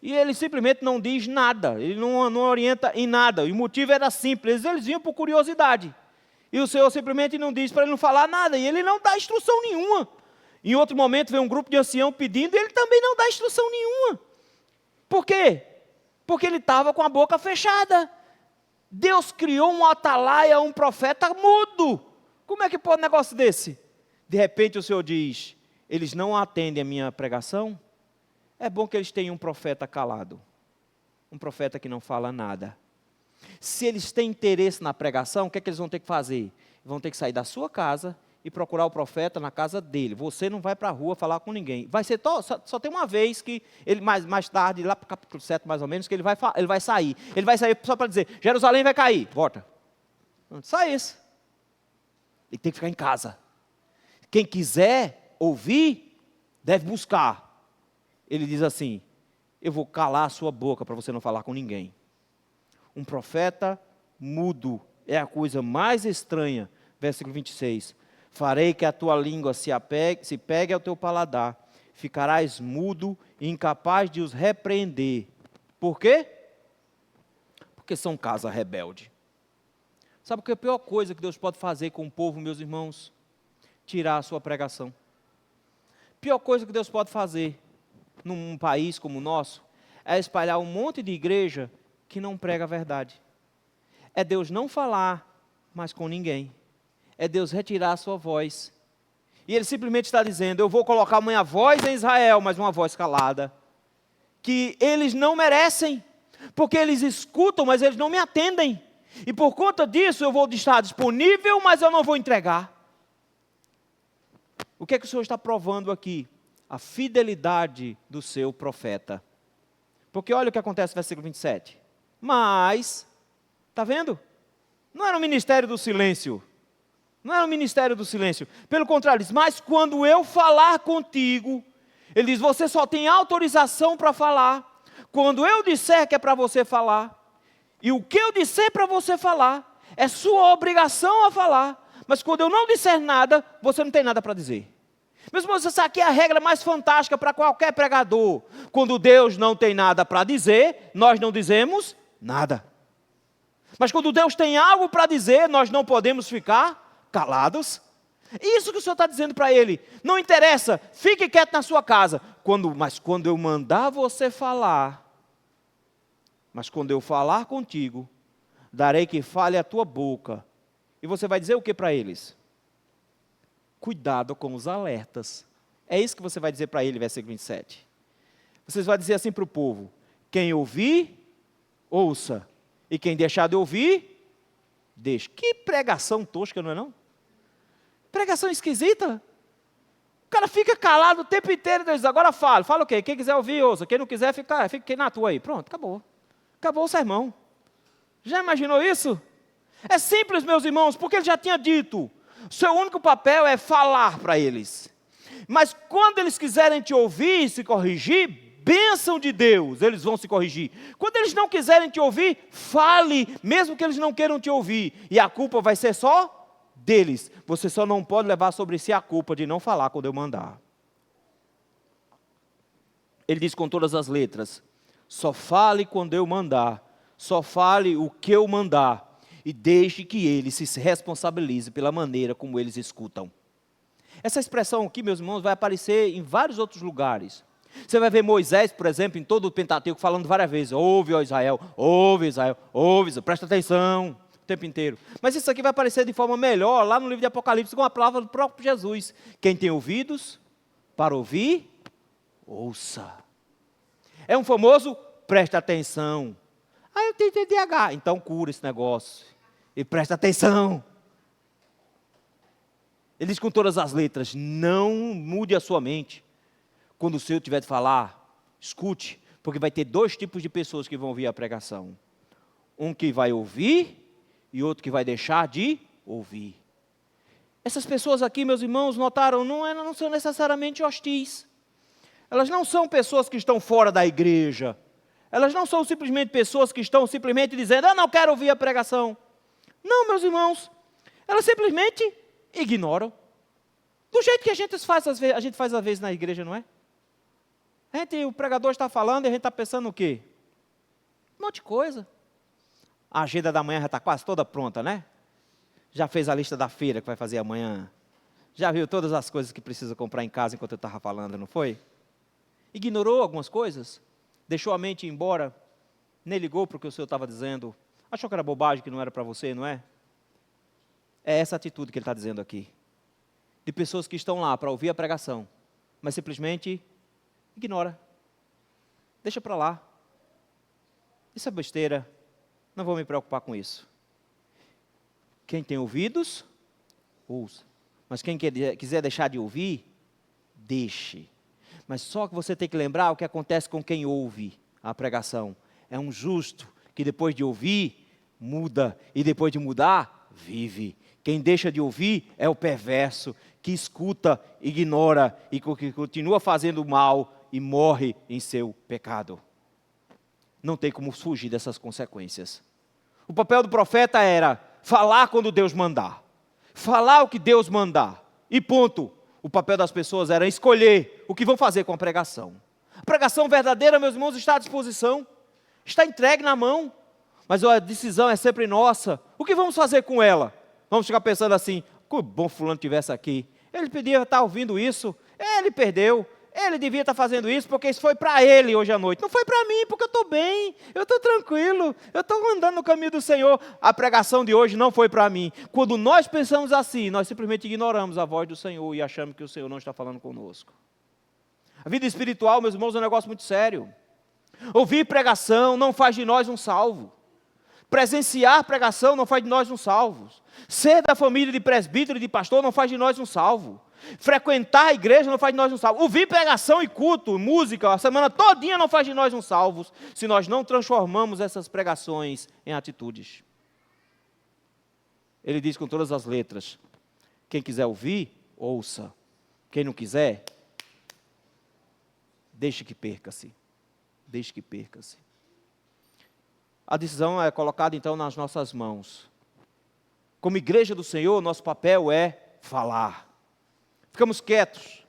e ele simplesmente não diz nada, ele não orienta em nada. E o motivo era simples, eles vinham por curiosidade. E o Senhor simplesmente não diz para ele não falar nada, e ele não dá instrução nenhuma. Em outro momento vem um grupo de anciãos pedindo, e ele também não dá instrução nenhuma. Por quê? Porque ele estava com a boca fechada. Deus criou um atalaia, um profeta mudo. Como é que pode um negócio desse? De repente o Senhor diz, eles não atendem a minha pregação? É bom que eles tenham um profeta calado. Um profeta que não fala nada. Se eles têm interesse na pregação, o que é que eles vão ter que fazer? Vão ter que sair da sua casa e procurar o profeta na casa dele. Você não vai para a rua falar com ninguém. Vai ser só tem uma vez que ele mais tarde, lá para o capítulo 7 mais ou menos, que ele vai sair. Ele vai sair só para dizer, Jerusalém vai cair, volta. Só isso. Ele tem que ficar em casa. Quem quiser ouvir, deve buscar. Ele diz assim, eu vou calar a sua boca para você não falar com ninguém. Um profeta mudo é a coisa mais estranha. Versículo 26. Farei que a tua língua se pegue ao teu paladar. Ficarás mudo e incapaz de os repreender. Por quê? Porque são casa rebelde. Sabe o que é a pior coisa que Deus pode fazer com o povo, meus irmãos? Tirar a sua pregação. Pior coisa que Deus pode fazer num país como o nosso é espalhar um monte de igreja que não prega a verdade. É Deus não falar mais com ninguém. É Deus retirar a sua voz. E Ele simplesmente está dizendo, eu vou colocar minha voz em Israel, mas uma voz calada. Que eles não merecem. Porque eles escutam, mas eles não me atendem. E por conta disso eu vou estar disponível, mas eu não vou entregar. O que é que o Senhor está provando aqui? A fidelidade do seu profeta. Porque olha o que acontece no versículo 27. Mas, está vendo? Não era o ministério do silêncio. Não era o ministério do silêncio. Pelo contrário, diz, mas quando eu falar contigo, ele diz, você só tem autorização para falar. Quando eu disser que é para você falar, e o que eu disser para você falar, é sua obrigação a falar. Mas quando eu não disser nada, você não tem nada para dizer. Meus irmãos, essa aqui é a regra mais fantástica para qualquer pregador. Quando Deus não tem nada para dizer, nós não dizemos nada. Mas quando Deus tem algo para dizer, nós não podemos ficar calados. Isso que o Senhor está dizendo para ele. Não interessa, fique quieto na sua casa. Mas quando eu mandar você falar, mas quando eu falar contigo, darei que fale a tua boca. E você vai dizer o que para eles? Cuidado com os alertas. É isso que você vai dizer para ele, versículo 27. Você vai dizer assim para o povo: quem ouvir, ouça. E quem deixar de ouvir, deixe. Que pregação tosca, não é não? Pregação esquisita. O cara fica calado o tempo inteiro. Deus diz, agora fala. Fala o quê? Quem quiser ouvir, ouça. Quem não quiser, fique na tua aí. Pronto, acabou. Acabou o sermão. Já imaginou isso? É simples, meus irmãos, porque ele já tinha dito. O seu único papel é falar para eles. Mas quando eles quiserem te ouvir e se corrigir, bênção de Deus, eles vão se corrigir. Quando eles não quiserem te ouvir, fale, mesmo que eles não queiram te ouvir. E a culpa vai ser só deles. Você só não pode levar sobre si a culpa de não falar quando eu mandar. Ele diz com todas as letras: só fale quando eu mandar. Só fale o que eu mandar. E deixe que ele se responsabilize pela maneira como eles escutam. Essa expressão aqui, meus irmãos, vai aparecer em vários outros lugares. Você vai ver Moisés, por exemplo, em todo o Pentateuco, falando várias vezes: ouve, ó Israel, ouve, Israel, ouve, presta atenção, o tempo inteiro. Mas isso aqui vai aparecer de forma melhor lá no livro de Apocalipse, com a palavra do próprio Jesus. Quem tem ouvidos para ouvir, ouça. É um famoso presta atenção. Ah, eu tenho TDAH, então cura esse negócio. E presta atenção. Ele diz com todas as letras: não mude a sua mente. Quando o Senhor tiver de falar, escute, porque vai ter dois tipos de pessoas que vão ouvir a pregação. Um que vai ouvir e outro que vai deixar de ouvir. Essas pessoas aqui, meus irmãos, notaram, não são necessariamente hostis. Elas não são pessoas que estão fora da igreja. Elas não são simplesmente pessoas que estão simplesmente dizendo: eu não quero ouvir a pregação. Não, meus irmãos, elas simplesmente ignoram. Do jeito que a gente faz às vezes na igreja, não é? O pregador está falando e a gente está pensando o quê? Um monte de coisa. A agenda da manhã já está quase toda pronta, né? Já fez a lista da feira que vai fazer amanhã. Já viu todas as coisas que precisa comprar em casa enquanto eu estava falando, não foi? Ignorou algumas coisas, deixou a mente ir embora, nem ligou para o que o Senhor estava dizendo, achou que era bobagem, que não era para você, não é? É essa atitude que ele está dizendo aqui. De pessoas que estão lá para ouvir a pregação, mas simplesmente ignora. Deixa para lá. Isso é besteira. Não vou me preocupar com isso. Quem tem ouvidos, ouça. Mas quem quiser deixar de ouvir, deixe. Mas só que você tem que lembrar o que acontece com quem ouve a pregação. É um justo que depois de ouvir, muda. E depois de mudar, vive. Quem deixa de ouvir é o perverso, que escuta, ignora e que continua fazendo mal e morre em seu pecado. Não tem como fugir dessas consequências. O papel do profeta era falar quando Deus mandar. Falar o que Deus mandar. E ponto. O papel das pessoas era escolher o que vão fazer com a pregação. A pregação verdadeira, meus irmãos, está à disposição. Está entregue na mão. Mas a decisão é sempre nossa. O que vamos fazer com ela? Vamos ficar pensando assim: que bom fulano tivesse aqui. Ele podia estar ouvindo isso. Ele perdeu. Ele devia estar fazendo isso porque isso foi para ele hoje à noite. Não foi para mim, porque eu estou bem, eu estou tranquilo, eu estou andando no caminho do Senhor. A pregação de hoje não foi para mim. Quando nós pensamos assim, nós simplesmente ignoramos a voz do Senhor e achamos que o Senhor não está falando conosco. A vida espiritual, meus irmãos, é um negócio muito sério. Ouvir pregação não faz de nós um salvo. Presenciar pregação não faz de nós um salvos. Ser da família de presbítero e de pastor não faz de nós um salvo. Frequentar a igreja não faz de nós um salvo. Ouvir pregação e culto, música, a semana todinha não faz de nós um salvos, se nós não transformamos essas pregações em atitudes. Ele diz com todas as letras: quem quiser ouvir, ouça. Quem não quiser, deixe que perca-se. Deixe que perca-se. A decisão é colocada então nas nossas mãos. Como igreja do Senhor, nosso papel é falar. Ficamos quietos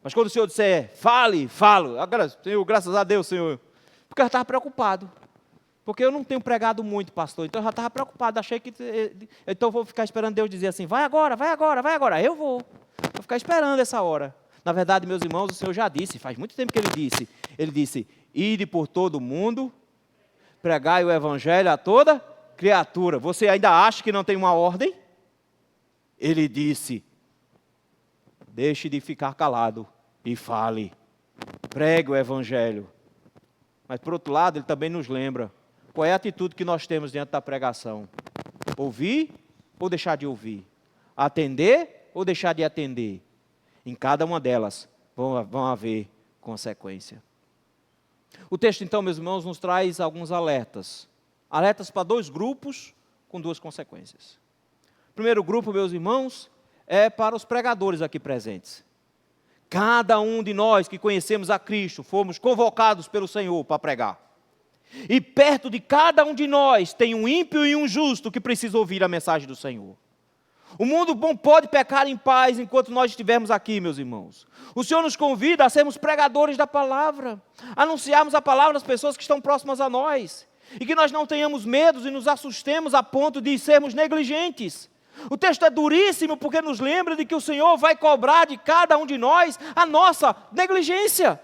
Mas quando o Senhor disser, fale, falo. Agora, Senhor, graças a Deus, Senhor. Porque eu estava preocupado. Porque eu não tenho pregado muito, pastor. Então eu já estava preocupado. Achei que... Então eu vou ficar esperando Deus dizer assim, vai agora, vai agora, vai agora. Eu vou ficar esperando essa hora. Na verdade, meus irmãos, o Senhor já disse, faz muito tempo que Ele disse, ide por todo o mundo, pregai o evangelho a toda criatura. Você ainda acha que não tem uma ordem? Ele disse, deixe de ficar calado e fale. Pregue o evangelho. Mas, por outro lado, Ele também nos lembra qual é a atitude que nós temos diante da pregação. Ouvir ou deixar de ouvir? Atender ou deixar de atender? Em cada uma delas vão haver consequência. O texto, então, meus irmãos, nos traz alguns alertas. Alertas para 2 grupos com 2 consequências. O primeiro grupo, meus irmãos, é para os pregadores aqui presentes. Cada um de nós que conhecemos a Cristo, fomos convocados pelo Senhor para pregar. E perto de cada um de nós tem um ímpio e um justo que precisa ouvir a mensagem do Senhor. O mundo não pode pecar em paz enquanto nós estivermos aqui, meus irmãos. O Senhor nos convida a sermos pregadores da palavra, anunciarmos a palavra às pessoas que estão próximas a nós, e que nós não tenhamos medos e nos assustemos a ponto de sermos negligentes. O texto é duríssimo porque nos lembra de que o Senhor vai cobrar de cada um de nós a nossa negligência.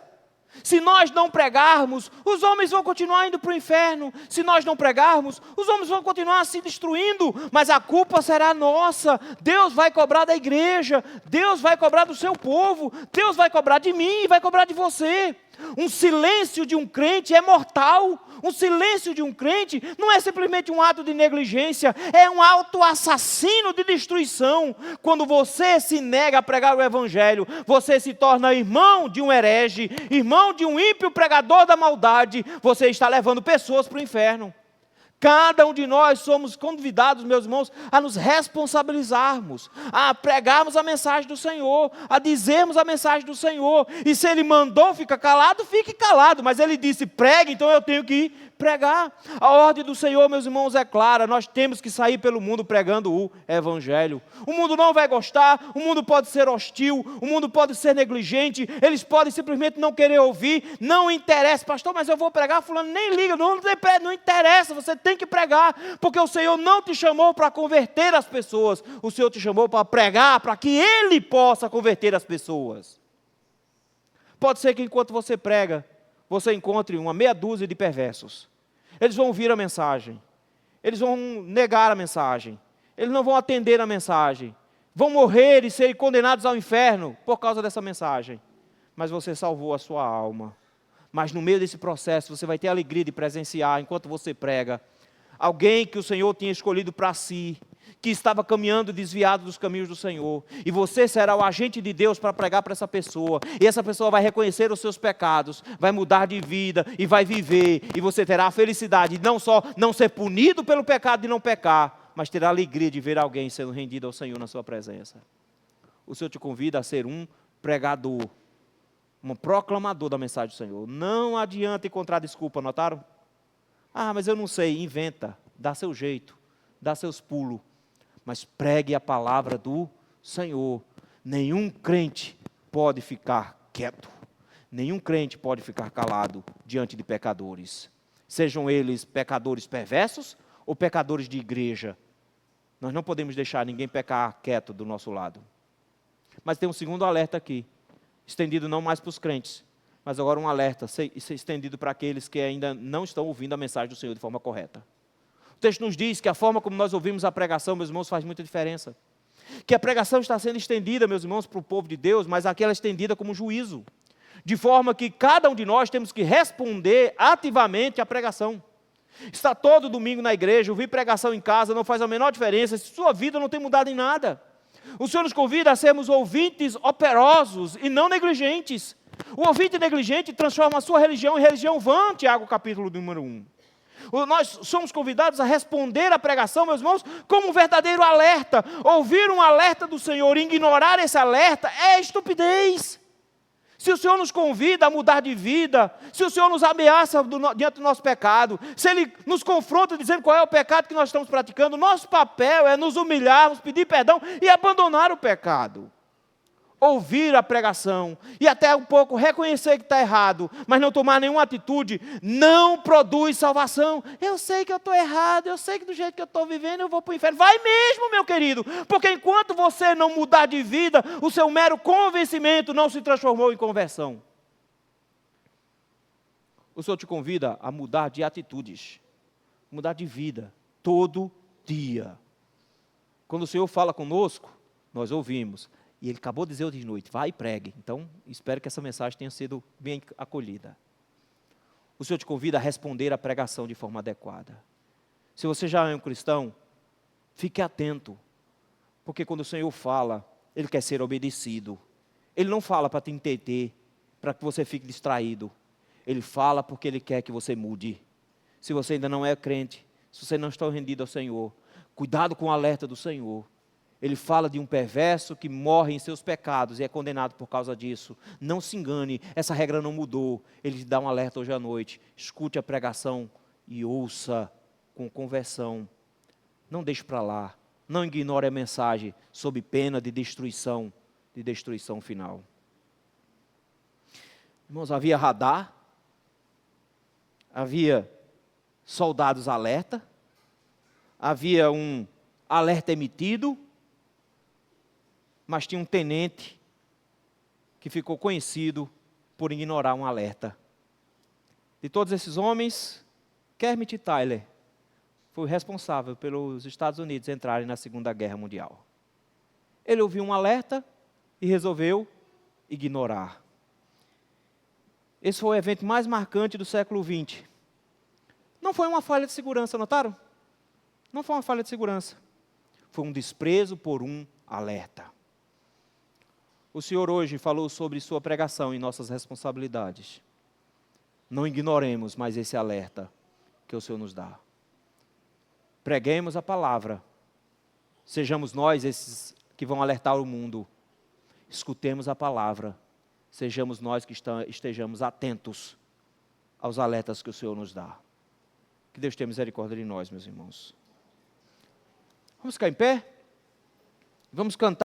Se nós não pregarmos, os homens vão continuar indo para o inferno. Se nós não pregarmos, os homens vão continuar se destruindo, mas a culpa será nossa. Deus vai cobrar da igreja, Deus vai cobrar do seu povo, Deus vai cobrar de mim e vai cobrar de você. Um silêncio de um crente é mortal. Um silêncio de um crente não é simplesmente um ato de negligência, é um auto-assassino de destruição. Quando você se nega a pregar o evangelho, você se torna irmão de um herege, irmão de um ímpio pregador da maldade, você está levando pessoas para o inferno. Cada um de nós somos convidados, meus irmãos, a nos responsabilizarmos, a pregarmos a mensagem do Senhor, a dizermos a mensagem do Senhor. E se Ele mandou ficar calado, fique calado. Mas Ele disse, pregue, então eu tenho que pregar. A ordem do Senhor, meus irmãos, é clara. Nós temos que sair pelo mundo pregando o evangelho. O mundo não vai gostar, o mundo pode ser hostil, o mundo pode ser negligente, eles podem simplesmente não querer ouvir, não interessa. Pastor, mas eu vou pregar, fulano nem liga, não interessa, você tem que pregar, porque o Senhor não te chamou para converter as pessoas, o Senhor te chamou para pregar, para que Ele possa converter as pessoas. Pode ser que enquanto você prega, você encontre uma meia dúzia de perversos. Eles vão ouvir a mensagem, eles vão negar a mensagem, eles não vão atender a mensagem, vão morrer e serem condenados ao inferno por causa dessa mensagem. Mas você salvou a sua alma. Mas no meio desse processo você vai ter a alegria de presenciar, enquanto você prega, alguém que o Senhor tinha escolhido para si, que estava caminhando desviado dos caminhos do Senhor, e você será o agente de Deus para pregar para essa pessoa, e essa pessoa vai reconhecer os seus pecados, vai mudar de vida, e vai viver, e você terá a felicidade de não só não ser punido pelo pecado de não pecar, mas terá a alegria de ver alguém sendo rendido ao Senhor na sua presença. O Senhor te convida a ser um pregador, um proclamador da mensagem do Senhor. Não adianta encontrar desculpa, notaram? Ah, mas eu não sei, inventa, dá seu jeito, dá seus pulos, mas pregue a palavra do Senhor. Nenhum crente pode ficar quieto, nenhum crente pode ficar calado diante de pecadores, sejam eles pecadores perversos ou pecadores de igreja. Nós não podemos deixar ninguém pecar quieto do nosso lado. Mas tem um segundo alerta aqui, estendido não mais para os crentes, mas agora um alerta estendido para aqueles que ainda não estão ouvindo a mensagem do Senhor de forma correta. O texto nos diz que a forma como nós ouvimos a pregação, meus irmãos, faz muita diferença. Que a pregação está sendo estendida, meus irmãos, para o povo de Deus, mas aqui ela é estendida como juízo. De forma que cada um de nós temos que responder ativamente à pregação. Está todo domingo na igreja, ouvir pregação em casa não faz a menor diferença, se sua vida não tem mudado em nada. O Senhor nos convida a sermos ouvintes operosos e não negligentes. O ouvinte negligente transforma a sua religião em religião vã, Tiago capítulo número 1. Nós somos convidados a responder à pregação, meus irmãos, como um verdadeiro alerta. Ouvir um alerta do Senhor e ignorar esse alerta é estupidez. Se o Senhor nos convida a mudar de vida, se o Senhor nos ameaça diante do nosso pecado, se Ele nos confronta dizendo qual é o pecado que nós estamos praticando, nosso papel é nos humilharmos, pedir perdão e abandonar o pecado. ouvir a pregação e até um pouco reconhecer que está errado, mas não tomar nenhuma atitude, não produz salvação. Eu sei que eu estou errado, eu sei que do jeito que eu estou vivendo eu vou para o inferno. Vai mesmo, meu querido, porque enquanto você não mudar de vida, o seu mero convencimento não se transformou em conversão. O Senhor te convida a mudar de atitudes, mudar de vida, todo dia. Quando o Senhor fala conosco, nós ouvimos. E Ele acabou de dizer hoje de noite, vai e pregue. Então, espero que essa mensagem tenha sido bem acolhida. O Senhor te convida a responder à pregação de forma adequada. Se você já é um cristão, fique atento. Porque quando o Senhor fala, Ele quer ser obedecido. Ele não fala para te entreter, para que você fique distraído. Ele fala porque Ele quer que você mude. Se você ainda não é crente, se você não está rendido ao Senhor, cuidado com o alerta do Senhor. Ele fala de um perverso que morre em seus pecados e é condenado por causa disso. Não se engane, essa regra não mudou. Ele te dá um alerta hoje à noite. Escute a pregação e ouça com conversão. Não deixe para lá. Não ignore a mensagem sob pena de destruição final. Irmãos, havia radar, havia soldados alerta, havia um alerta emitido, mas tinha um tenente que ficou conhecido por ignorar um alerta. De todos esses homens, Kermit Tyler foi o responsável pelos Estados Unidos entrarem na Segunda Guerra Mundial. Ele ouviu um alerta e resolveu ignorar. Esse foi o evento mais marcante do século XX. Não foi uma falha de segurança, notaram? Não foi uma falha de segurança. Foi um desprezo por um alerta. O Senhor hoje falou sobre sua pregação e nossas responsabilidades. Não ignoremos mais esse alerta que o Senhor nos dá. Preguemos a palavra. Sejamos nós esses que vão alertar o mundo. Escutemos a palavra. Sejamos nós que estejamos atentos aos alertas que o Senhor nos dá. Que Deus tenha misericórdia de nós, meus irmãos. Vamos ficar em pé? Vamos cantar.